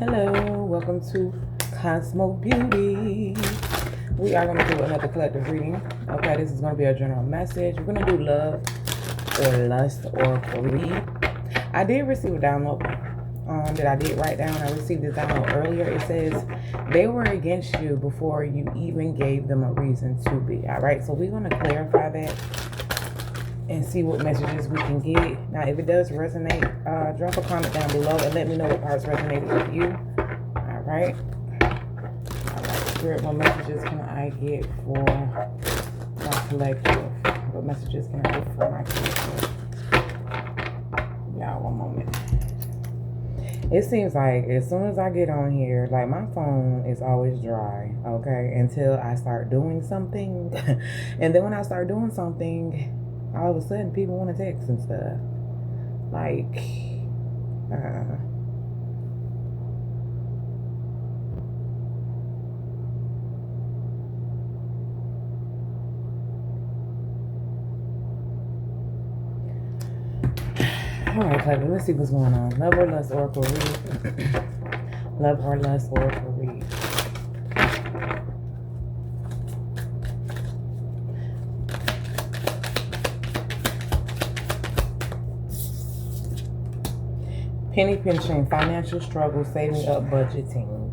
Hello, welcome to Cosmo Beauty. We are going to do another collective reading. Okay, this is going to be a general message. We're going to do love or lust or read. I did receive a download that I did write down. I received this download earlier. It says they were against you before you even gave them a reason to be. All right, so we're going to clarify that and see what messages we can get. Now, if it does resonate, drop a comment down below and let me know what parts resonated with you. All right. All right. Spirit, what messages can I get for my collective? What messages can I get for my collective? Y'all, one moment. It seems like as soon as I get on here, like my phone is always dry, okay, until I start doing something. And then when I start doing something, all of a sudden people want to text and stuff. Like, all right, Clever, let's see what's going on. Love or lust, oracle read. Love or lust, oracle read. Penny pinching, financial struggle, saving up, budgeting.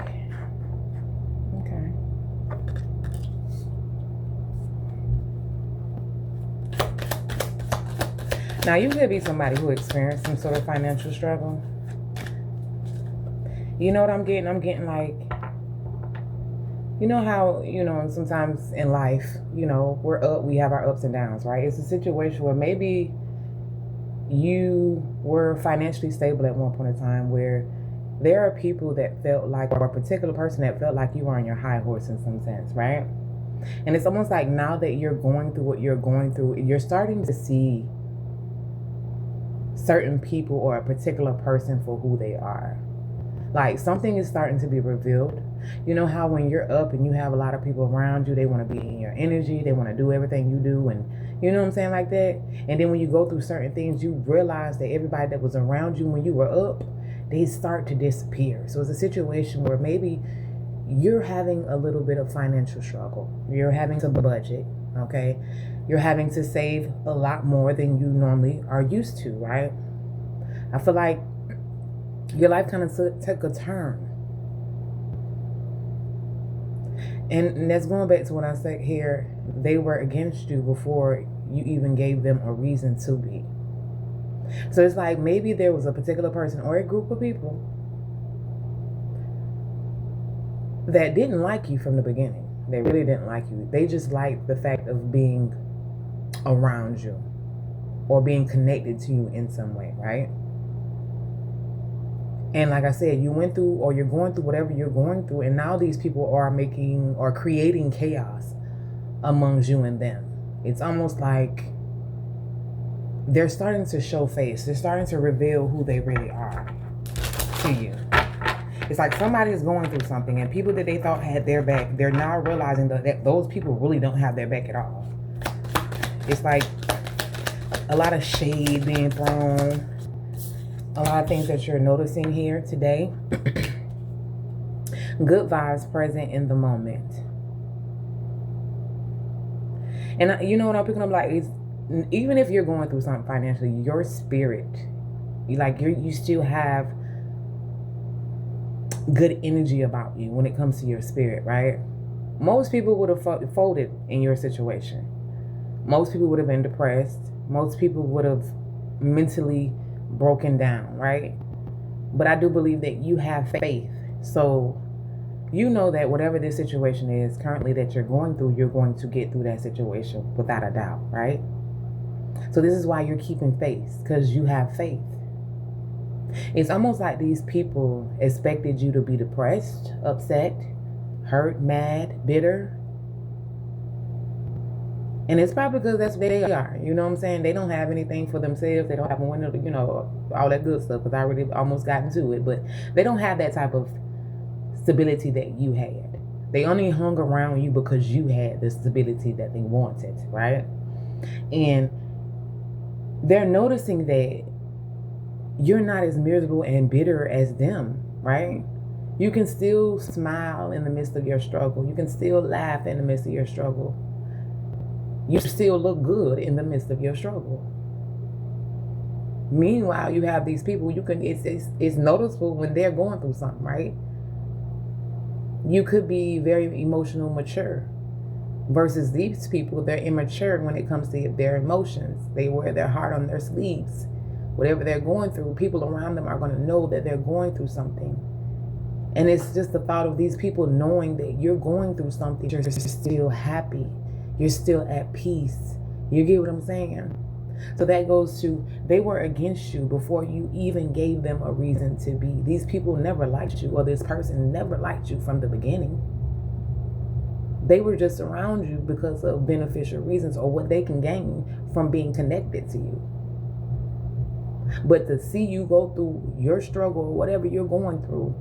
Okay. Now, you could be somebody who experienced some sort of financial struggle. You know what I'm getting? I'm getting like, you know how, sometimes in life, we're up, we have our ups and downs, right? It's a situation where maybe you were financially stable at one point in time where there are people that felt like, or a particular person that felt like you were on your high horse in some sense, right? And it's almost like now that you're going through what you're going through, you're starting to see certain people or a particular person for who they are. Like something is starting to be revealed. You know how when you're up and you have a lot of people around you, they want to be in your energy, they want to do everything you do, and you know what I'm saying, like that. And then when you go through certain things, you realize that everybody that was around you when you were up, they start to disappear. So it's a situation where maybe you're having a little bit of financial struggle. You're having to budget, okay? You're having to save a lot more than you normally are used to, right? I feel like your life kind of took a turn. And that's going back to what I said here. They were against you before you even gave them a reason to be. So it's like maybe there was a particular person or a group of people that didn't like you from the beginning. They really didn't like you. They just liked the fact of being around you or being connected to you in some way, right? And like I said, you went through or you're going through whatever you're going through, and now these people are making or creating chaos amongst you and them. It's almost like they're starting to show face. They're starting to reveal who they really are to you. It's like somebody is going through something, and people that they thought had their back, they're now realizing that those people really don't have their back at all. It's like a lot of shade being thrown. A lot of things that you're noticing here today. Good vibes present in the moment. And you know what I'm picking up, like, it's, even if you're going through something financially, your spirit, you still have good energy about you when it comes to your spirit, right? Most people would have folded in your situation. Most people would have been depressed. Most people would have mentally broken down, right? But I do believe that you have faith. So you know that whatever this situation is currently that you're going through, you're going to get through that situation without a doubt, right? So this is why you're keeping faith, because you have faith. It's almost like these people expected you to be depressed, upset, hurt, mad, bitter. And it's probably because that's where they are. You know what I'm saying? They don't have anything for themselves. They don't have a window to, all that good stuff, because I already almost got into it. But they don't have that type of stability that you had. They only hung around you because you had the stability that they wanted, right? And they're noticing that you're not as miserable and bitter as them, right? You can still smile in the midst of your struggle. You can still laugh in the midst of your struggle. You still look good in the midst of your struggle. Meanwhile, you have these people, it's noticeable when they're going through something, right? You could be very emotional mature versus these people, they're immature when it comes to their emotions. They wear their heart on their sleeves. Whatever they're going through, people around them are going to know that they're going through something. And it's just the thought of these people knowing that you're going through something, you're still happy. You're still at peace. You get what I'm saying? So that goes to, they were against you before you even gave them a reason to be. These people never liked you, or this person never liked you from the beginning. They were just around you because of beneficial reasons or what they can gain from being connected to you. But to see you go through your struggle or whatever you're going through,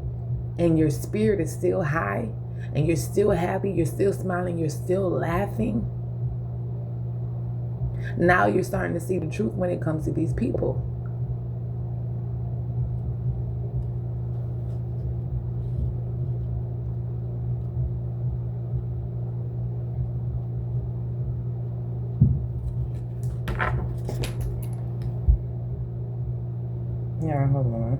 and your spirit is still high, and you're still happy, you're still smiling, you're still laughing, now you're starting to see the truth when it comes to these people. Yeah, hold on.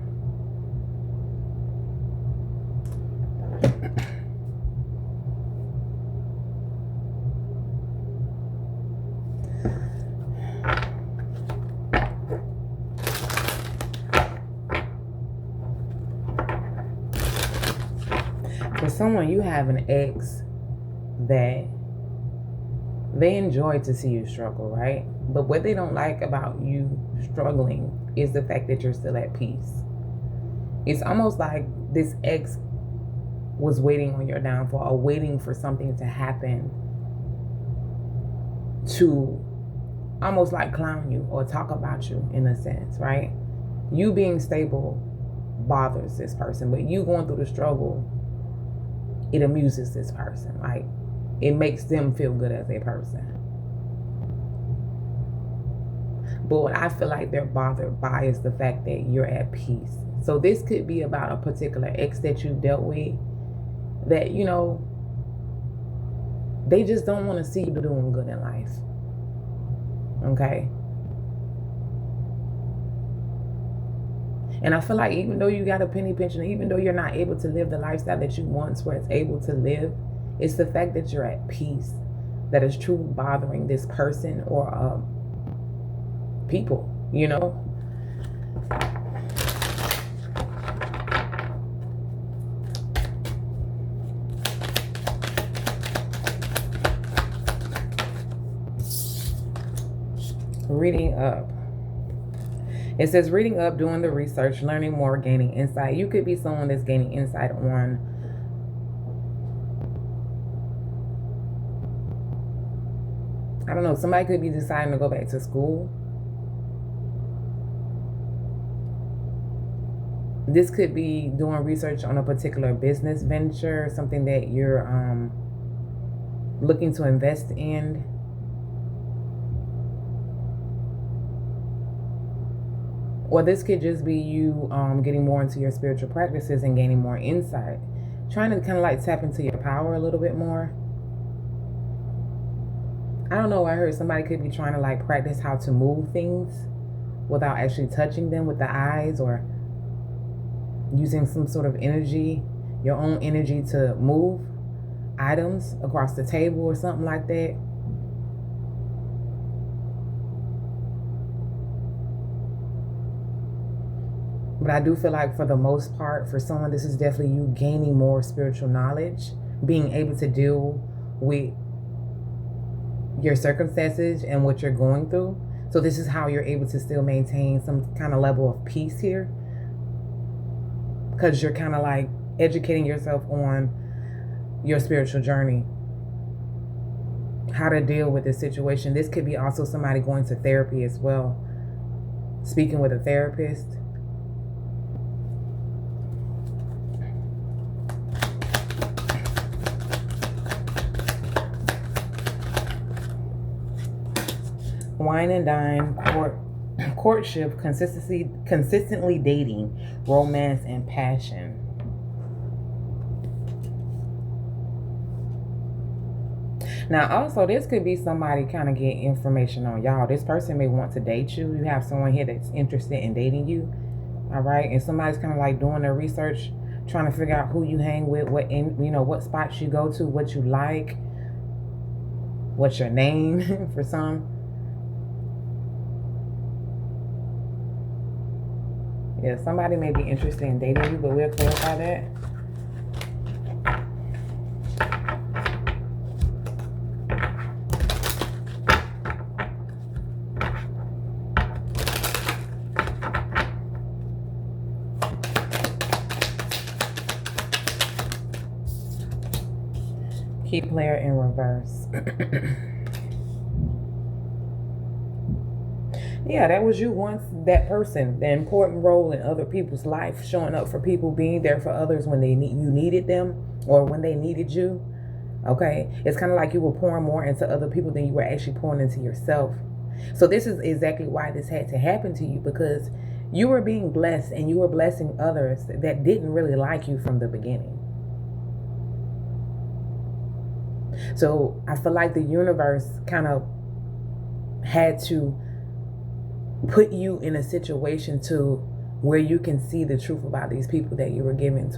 For someone, you have an ex that they enjoy to see you struggle, right? But what they don't like about you struggling is the fact that you're still at peace. It's almost like this ex was waiting on your downfall, or waiting for something to happen to almost like clown you or talk about you in a sense, right? You being stable bothers this person, but you going through the struggle, it amuses this person. Like, it makes them feel good as a person. But what I feel like they're bothered by is the fact that you're at peace. So this could be about a particular ex that you dealt with that, you know, they just don't want to see you doing good in life. Okay? And I feel like even though you got a penny pension, even though you're not able to live the lifestyle that you once were able to live, it's the fact that you're at peace that is truly bothering this person or people, you know? Reading up. It says reading up, doing the research, learning more, gaining insight. You could be someone that's gaining insight on I don't know, somebody could be deciding to go back to school. This could be doing research on a particular business venture, something that you're looking to invest in. Or this could just be you getting more into your spiritual practices and gaining more insight. Trying to kind of like tap into your power a little bit more. I don't know, I heard somebody could be trying to like practice how to move things without actually touching them with the eyes, or using some sort of energy, your own energy, to move items across the table or something like that. But I do feel like for the most part, for someone, this is definitely you gaining more spiritual knowledge, being able to deal with your circumstances and what you're going through. So this is how you're able to still maintain some kind of level of peace here, because you're kind of like educating yourself on your spiritual journey, how to deal with this situation. This could be also somebody going to therapy as well, speaking with a therapist. Wine and dine, court courtship, consistently dating, romance, and passion. Now, also, this could be somebody kind of getting information on y'all. This person may want to date you. You have someone here that's interested in dating you. All right. And somebody's kind of like doing their research, trying to figure out who you hang with, what spots you go to, what you like, what's your name for some. Yeah, somebody may be interested in dating you, but we'll clarify that. Key player in reverse. Yeah, that was you once, that person, the important role in other people's life, showing up for people, being there for others when you needed them or when they needed you. Okay, it's kind of like you were pouring more into other people than you were actually pouring into yourself. So this is exactly why this had to happen to you, because you were being blessed and you were blessing others that didn't really like you from the beginning. So I feel like the universe kind of had to put you in a situation to where you can see the truth about these people that you were given to.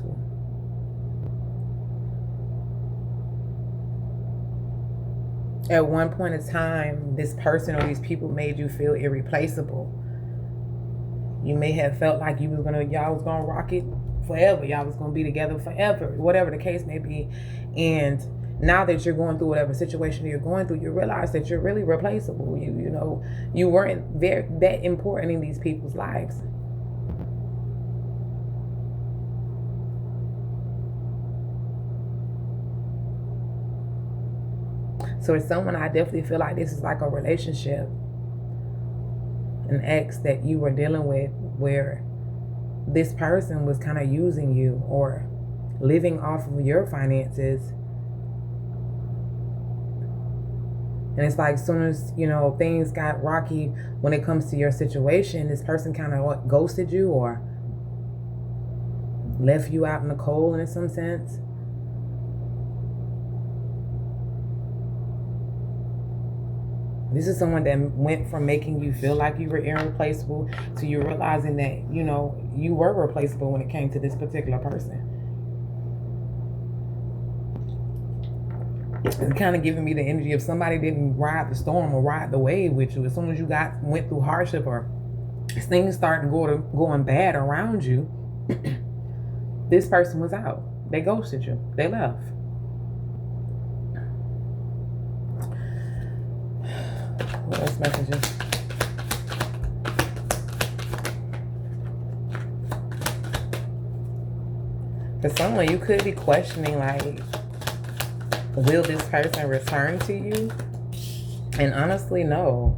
At one point in time, this person or these people made you feel irreplaceable. You may have felt like y'all was gonna rock it forever. Y'all was gonna be together forever, whatever the case may be. And now that you're going through whatever situation you're going through, you realize that you're really replaceable. You weren't that important in these people's lives. So it's someone, I definitely feel like this is like a relationship, an ex that you were dealing with, where this person was kind of using you or living off of your finances. And it's like, as soon as, things got rocky when it comes to your situation, this person kind of ghosted you or left you out in the cold in some sense. This is someone that went from making you feel like you were irreplaceable to you realizing that, you were replaceable when it came to this particular person. It's kind of giving me the energy of somebody didn't ride the storm or ride the wave with you. As soon as you went through hardship or things started going bad around you, this person was out. They ghosted you. They left. What else messages? For someone, you could be questioning, like, will this person return to you? And honestly, no.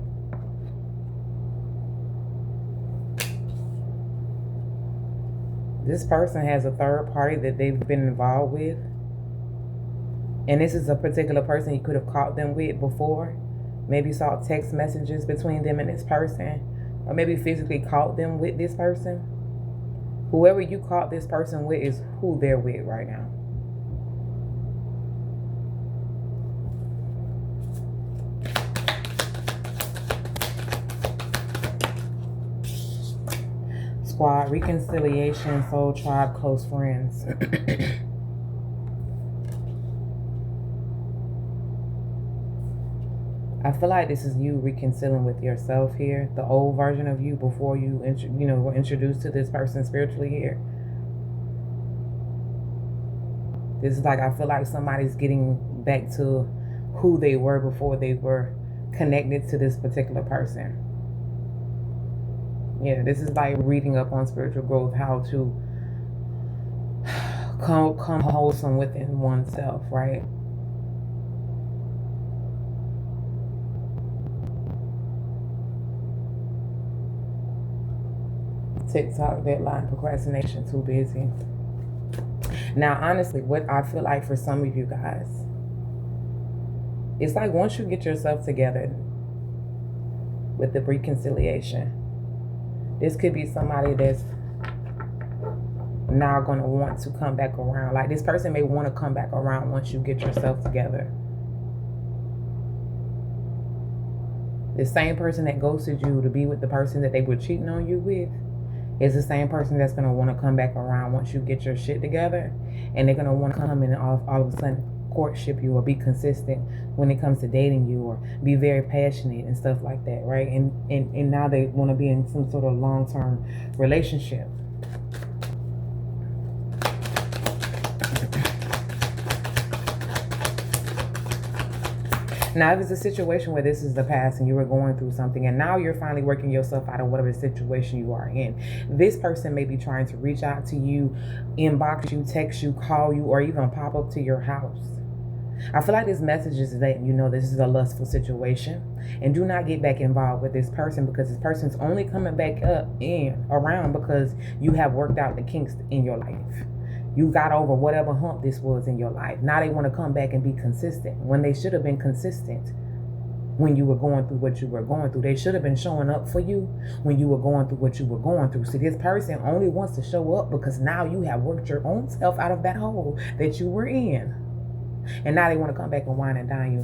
This person has a third party that they've been involved with. And this is a particular person you could have caught them with before. Maybe saw text messages between them and this person. Or maybe physically caught them with this person. Whoever you caught this person with is who they're with right now. Squad, reconciliation, soul tribe, close friends. I feel like this is you reconciling with yourself here, the old version of you before you were introduced to this person spiritually here. This is like, I feel like somebody's getting back to who they were before they were connected to this particular person. Yeah, this is like reading up on spiritual growth, how to come wholesome within oneself, right? TikTok, deadline, procrastination, too busy. Now, honestly, what I feel like for some of you guys, it's like once you get yourself together with the reconciliation, This could be somebody that's now going to want to come back around. Like, this person may want to come back around once you get yourself together. The same person that ghosted you to be with the person that they were cheating on you with is the same person that's going to want to come back around once you get your shit together. And they're going to want to come in and all of a sudden courtship you or be consistent when it comes to dating you or be very passionate and stuff like that, right? And now they want to be in some sort of long-term relationship. Now, if it's a situation where this is the past and you were going through something and now you're finally working yourself out of whatever situation you are in, this person may be trying to reach out to you, inbox you, text you, call you, or even pop up to your house. I feel like this message is letting you know this is a lustful situation, and do not get back involved with this person, because this person's only coming back around because you have worked out the kinks in your life. You got over whatever hump this was in your life. Now they want to come back and be consistent when they should have been consistent when you were going through what you were going through. They should have been showing up for you when you were going through what you were going through. See, this person only wants to show up because now you have worked your own self out of that hole that you were in. And now they want to come back and wine and dine you.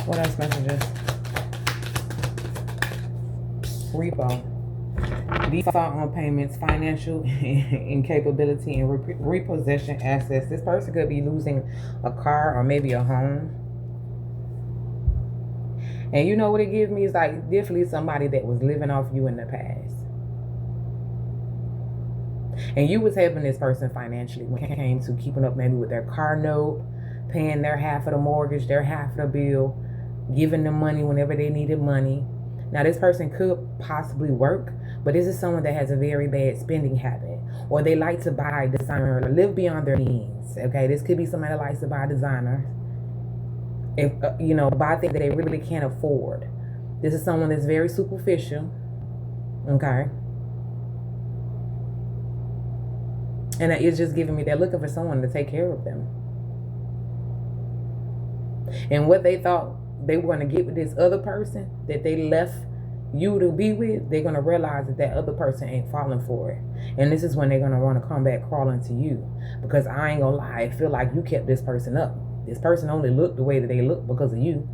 What else messages? Repo. Default on payments, financial incapability, and repossession assets. This person could be losing a car or maybe a home. And you know what it gives me is like definitely somebody that was living off you in the past. And you was helping this person financially when it came to keeping up maybe with their car note, paying their half of the mortgage, their half of the bill, giving them money whenever they needed money. Now, this person could possibly work, but this is someone that has a very bad spending habit, or they like to buy designer or live beyond their means. Okay, this could be somebody that likes to buy designer, if buy things that they really can't afford. This is someone that's very superficial. Okay. And it's just giving me, they're looking for someone to take care of them. And what they thought they were going to get with this other person that they left you to be with, they're going to realize that that other person ain't falling for it. And this is when they're going to want to come back crawling to you. Because I ain't going to lie, I feel like you kept this person up. This person only looked the way that they look because of you.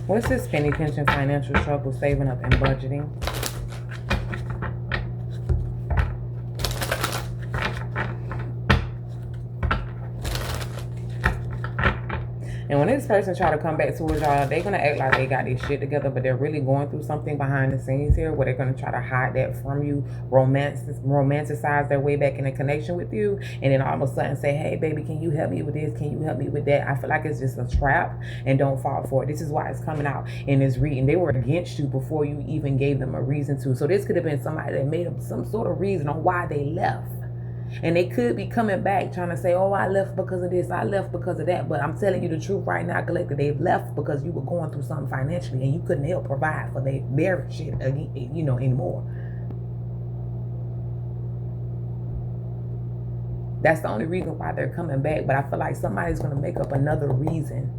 What's this penny pinching financial struggle, saving up and budgeting? And when this person try to come back towards y'all, they're going to act like they got this shit together, but they're really going through something behind the scenes here where they're going to try to hide that from you, romanticize their way back in a connection with you, and then all of a sudden say, hey, baby, can you help me with this? Can you help me with that? I feel like it's just a trap, and don't fall for it. This is why it's coming out in this reading. They were against you before you even gave them a reason to. So this could have been somebody that made up some sort of reason on why they left. And they could be coming back trying to say, oh, I left because of this, I left because of that. But I'm telling you the truth right now, Collector, they've left because you were going through something financially and you couldn't help provide for their shit, anymore. That's the only reason why they're coming back. But I feel like somebody's going to make up another reason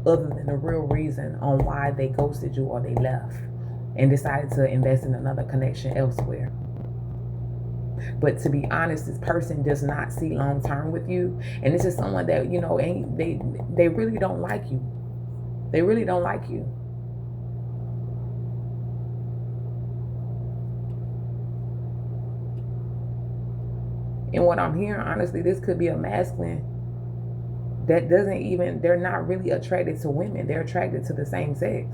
other than the real reason on why they ghosted you or they left and decided to invest in another connection elsewhere. But to be honest, this person does not see long term with you. And this is someone that, they really don't like you. They really don't like you. And what I'm hearing, honestly, this could be a masculine that they're not really attracted to women. They're attracted to the same sex.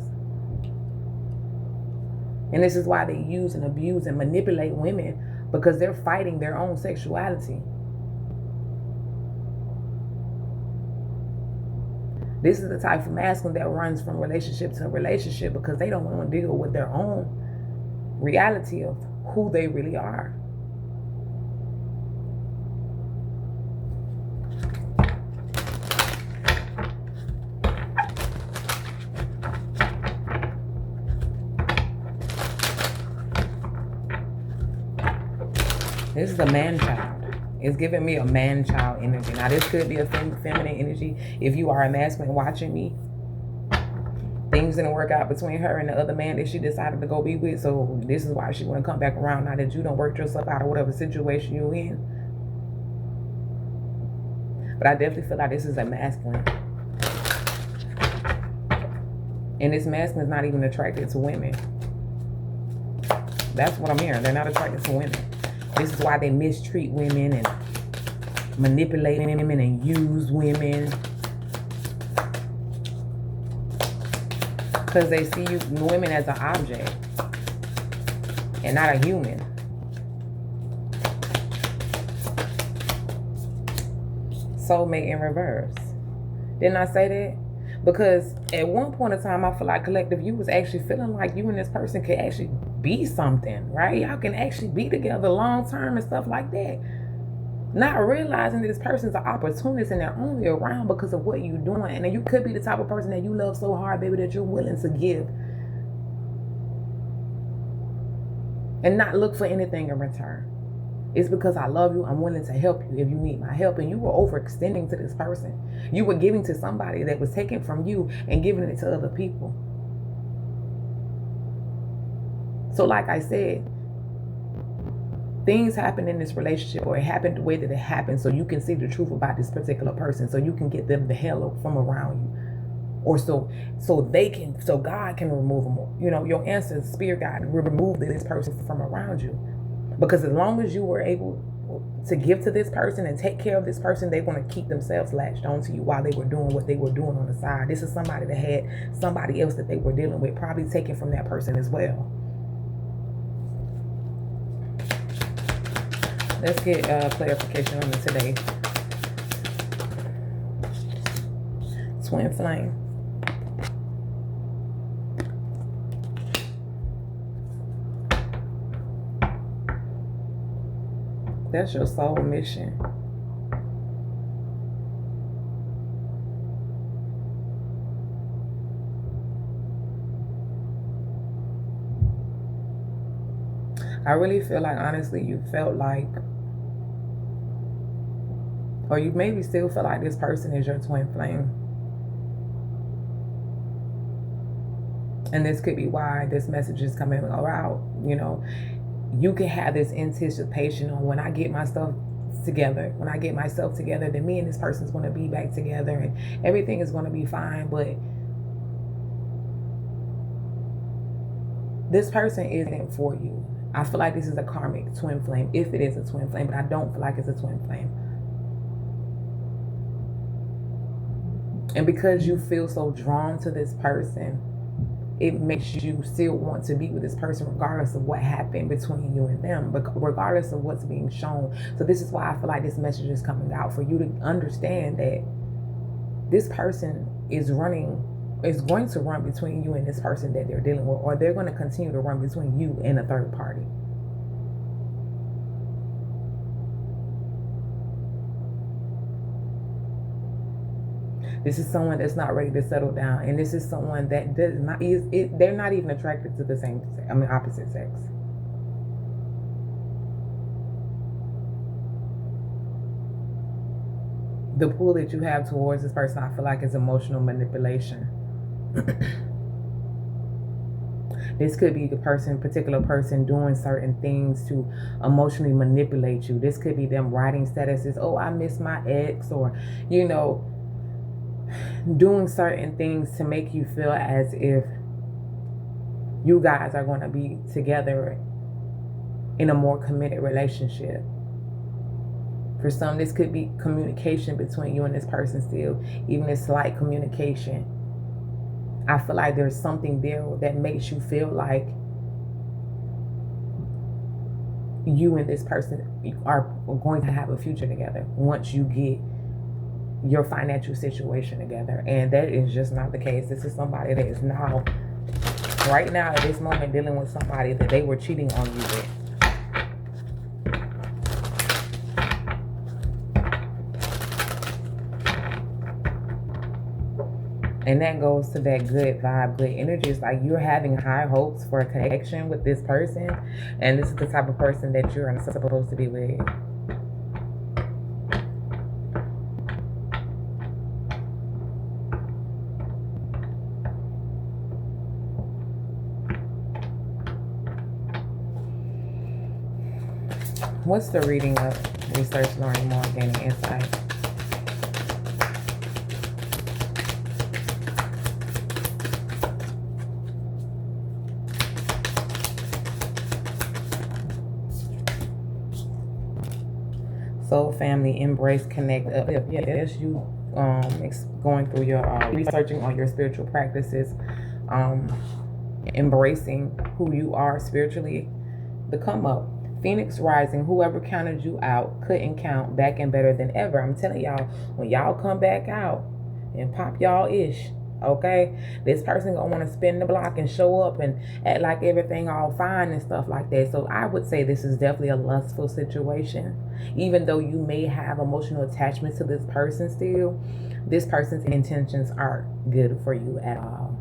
And this is why they use and abuse and manipulate women, because they're fighting their own sexuality. This is the type of masculine that runs from relationship to relationship because they don't want to deal with their own reality of who they really are. This is a man-child. It's giving me a man-child energy. Now, this could be a feminine energy. If you are a masculine watching me, things didn't work out between her and the other man that she decided to go be with. So this is why she want to come back around now that you don't work yourself out of whatever situation you're in. But I definitely feel like this is a masculine. And this masculine is not even attracted to women. That's what I'm hearing. They're not attracted to women. This is why they mistreat women and manipulate women and use women. Because they see you women as an object and not a human. Soulmate in reverse. Didn't I say that? Because at one point in time, I feel like collective, you was actually feeling like you and this person could actually be something, right? Y'all can actually be together long term and stuff like that. Not realizing that this person's an opportunist and they're only around because of what you're doing. And then you could be the type of person that you love so hard, baby, that you're willing to give and not look for anything in return. It's because I love you. I'm willing to help you if you need my help. And you were overextending to this person. You were giving to somebody that was taken from you and giving it to other people. So like I said, things happen in this relationship, or it happened the way that it happened, so you can see the truth about this particular person, so you can get them the hell from around you, or so God can remove them. You know, your ancestors, spirit guide, will remove this person from around you. Because as long as you were able to give to this person and take care of this person, they want to keep themselves latched onto you while they were doing what they were doing on the side. This is somebody that had somebody else that they were dealing with, probably taken from that person as well. Let's get clarification on today. Twin flame. That's your soul mission. I really feel like, honestly, you felt like, or you maybe still feel like this person is your twin flame. And this could be why this message is coming out, you know. You can have this anticipation on when I get myself together, then me and this person's going to be back together and everything is going to be fine. But this person isn't for you. I feel like this is a karmic twin flame, if it is a twin flame, but I don't feel like it's a twin flame. And because you feel so drawn to this person, it makes you still want to be with this person regardless of what happened between you and them, but regardless of what's being shown. So this is why I feel like this message is coming out, for you to understand that this person is going to run between you and this person that they're dealing with, or they're going to continue to run between you and a third party. This is someone that's not ready to settle down, and this is someone that does not they're not even attracted to the opposite sex. The pull that you have towards this person, I feel like, is emotional manipulation. This could be the particular person doing certain things to emotionally manipulate you. This could be them writing statuses, oh, I miss my ex, or, you know, doing certain things to make you feel as if you guys are going to be together in a more committed relationship. For some, this could be communication between you and this person still, even a slight communication. I feel like there's something there that makes you feel like you and this person are going to have a future together once you get your financial situation together. And that is just not the case. This is somebody that is now, right now at this moment, dealing with somebody that they were cheating on you with. And that goes to that good vibe, good energy. It's like you're having high hopes for a connection with this person. And this is the type of person that you're not supposed to be with. What's the reading of research, learning more, gaining insight? Soul, family, embrace, connect, uplift. Yes, you going through your researching on your spiritual practices, embracing who you are spiritually. The come up. Phoenix rising, whoever counted you out couldn't count, back and better than ever. I'm telling y'all, when y'all come back out and pop y'all ish, okay, this person gonna want to spin the block and show up and act like everything all fine and stuff like that. So I would say this is definitely a lustful situation. Even though you may have emotional attachment to this person still, this person's intentions aren't good for you at all.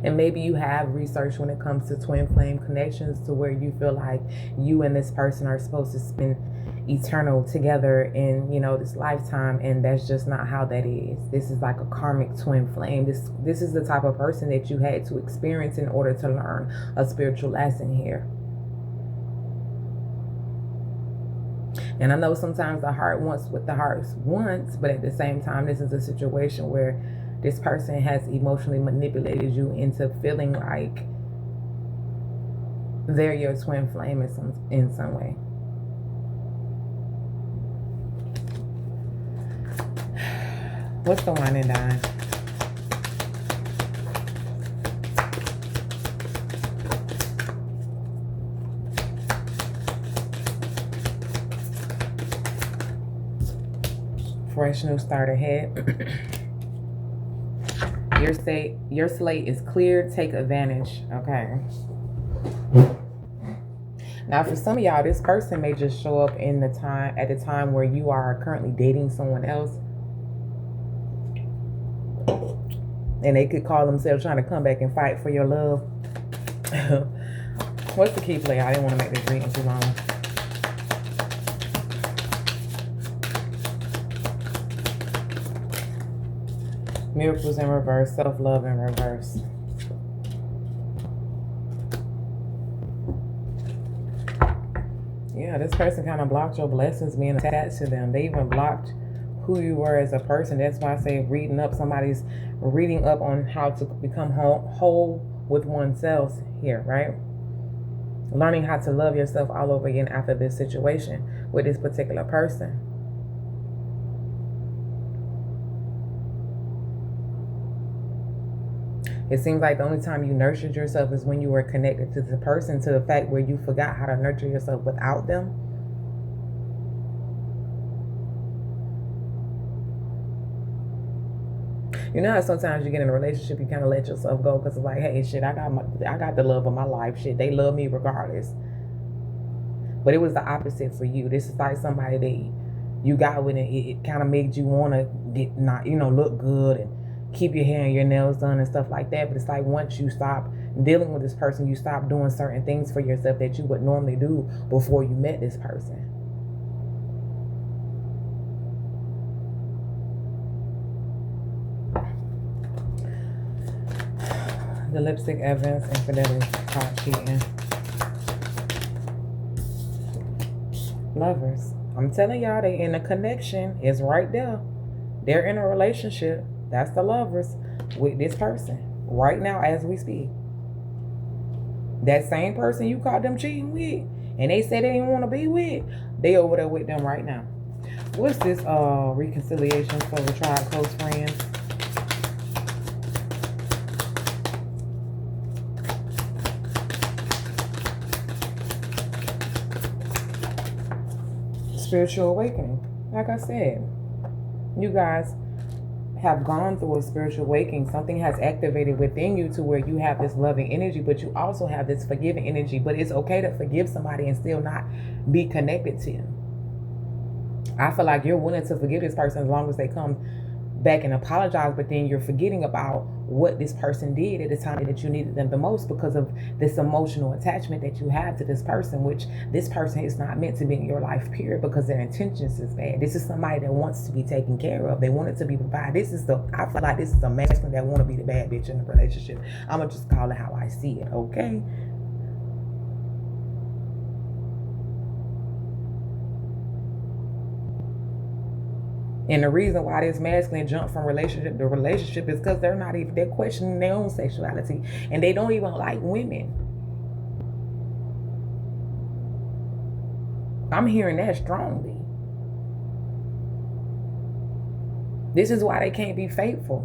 And maybe you have research when it comes to twin flame connections to where you feel like you and this person are supposed to spend eternal together in, you know, this lifetime, and that's just not how that is. This is like a karmic twin flame. This is the type of person that you had to experience in order to learn a spiritual lesson here. And I know sometimes the heart wants what the heart wants, but at the same time, this is a situation where this person has emotionally manipulated you into feeling like they're your twin flame in some way. What's the wine and dine? Fresh new start ahead. Your slate is clear. Take advantage. Okay. Now, for some of y'all, this person may just show up at the time where you are currently dating someone else, and they could call themselves trying to come back and fight for your love. What's the key play? I didn't want to make this reading too long. Miracles in reverse, self-love in reverse. Yeah, this person kind of blocked your blessings being attached to them. They even blocked who you were as a person. That's why I say reading up on how to become whole with oneself here, right? Learning how to love yourself all over again after this situation with this particular person. It seems like the only time you nurtured yourself is when you were connected to the person, to the fact where you forgot how to nurture yourself without them. You know how sometimes you get in a relationship, you kind of let yourself go because it's like, hey, shit, I got the love of my life. Shit, they love me regardless. But it was the opposite for you. This is like somebody that you got with, and it kind of made you want to look good and keep your hair and your nails done and stuff like that. But it's like once you stop dealing with this person, you stop doing certain things for yourself that you would normally do before you met this person. The lipstick, evidence, infidelity, caught cheating. Lovers. I'm telling y'all, they in a connection. It's right there. They're in a relationship. That's the lovers with this person right now as we speak. That same person you caught them cheating with and they said they didn't want to be with, they over there with them right now. What's this reconciliation for the tried close friends? Spiritual awakening. Like I said, you guys have gone through a spiritual awakening. Something has activated within you to where you have this loving energy, but you also have this forgiving energy. But it's okay to forgive somebody and still not be connected to them. I feel like you're willing to forgive this person as long as they come back and apologize, but then you're forgetting about what this person did at the time that you needed them the most, because of this emotional attachment that you have to this person, which this person is not meant to be in your life, period, because their intentions is bad. This is somebody that wants to be taken care of. They want it to be provided. I feel like this is a masculine that want to be the bad bitch in the relationship. I'm going to just call it how I see it, okay? And the reason why this masculine jump from relationship to relationship is because they're questioning their own sexuality, and they don't even like women. I'm hearing that strongly. This is why they can't be faithful,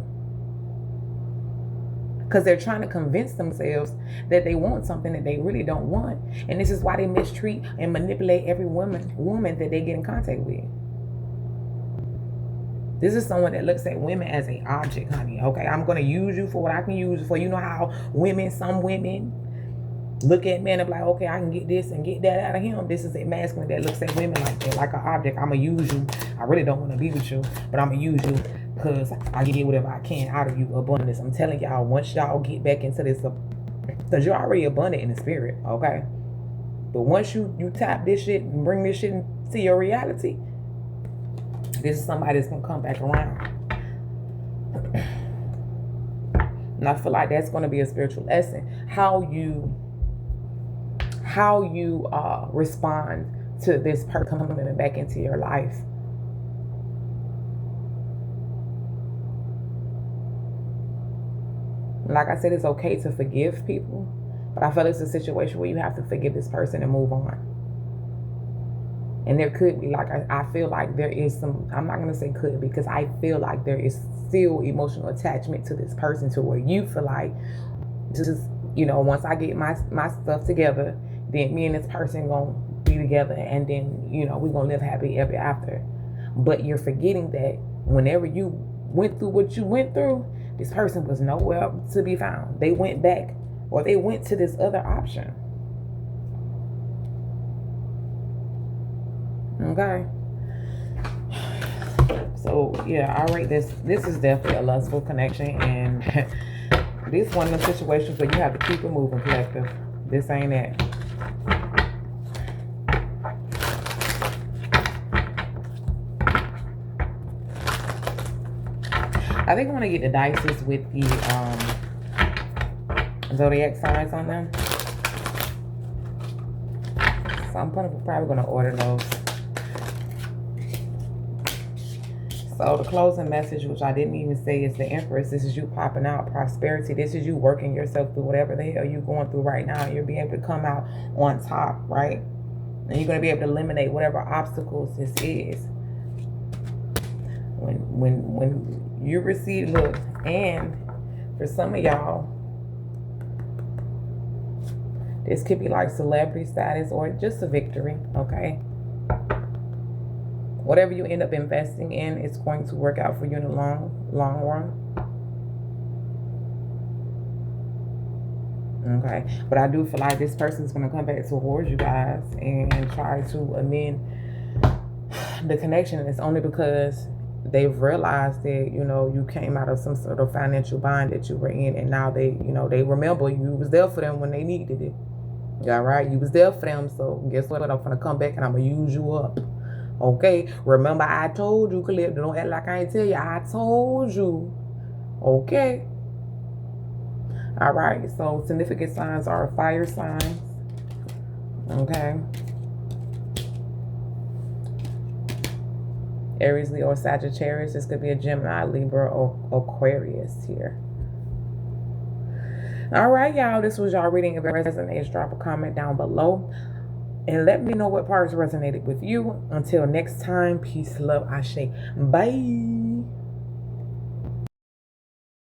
because they're trying to convince themselves that they want something that they really don't want. And this is why they mistreat and manipulate every woman that they get in contact with. This is someone that looks at women as an object, honey. Okay, I'm going to use you for what I can use you for. You know how some women look at men and be like, okay, I can get this and get that out of him. This is a masculine that looks at women like that, like an object. I'm going to use you. I really don't want to be with you, but I'm going to use you because I can get whatever I can out of you. Abundance. I'm telling y'all, once y'all get back into this, because you're already abundant in the spirit, okay? But once you tap this shit and bring this shit into your reality, this is somebody that's going to come back around. And I feel like that's going to be a spiritual lesson. How you respond to this person coming back into your life. Like I said, it's okay to forgive people, but I feel it's a situation where you have to forgive this person and move on. And there could be, like, I feel like there is some, I'm not going to say could, because I feel like there is still emotional attachment to this person, to where you feel like, just, you know, once I get my stuff together, then me and this person going to be together, and then, you know, we're going to live happy ever after. But you're forgetting that whenever you went through what you went through, this person was nowhere to be found. They went back, or they went to this other option. Okay. So yeah, I rate this. This is definitely a lustful connection, and this one of the situations where you have to keep it moving, collective. This ain't it. I think I'm gonna get the dices with the zodiac signs on them. So I'm probably gonna order those. So the closing message, which I didn't even say, is the Empress. This is you popping out prosperity. This is you working yourself through whatever the hell you're going through right now. You'll be able to come out on top, right? And you're going to be able to eliminate whatever obstacles this is. When you receive, look, and for some of y'all, this could be like celebrity status or just a victory, okay? Whatever you end up investing in, it's going to work out for you in the long run. Okay. But I do feel like this person is going to come back towards you guys and try to amend the connection. And it's only because they've realized that, you know, you came out of some sort of financial bind that you were in. And now they, you know, they remember you was there for them when they needed it. All right. You was there for them. So guess what? I'm going to come back and I'm going to use you up. Okay, remember I told you, Caleb, don't act like I ain't tell you. I told you. Okay. All right, so significant signs are fire signs. Okay. Aries, Leo, or Sagittarius. This could be a Gemini, Libra, or Aquarius here. All right, y'all. This was y'all reading. If it resonates, drop a comment down below. And let me know what parts resonated with you. Until next time, peace, love, ashe. Bye.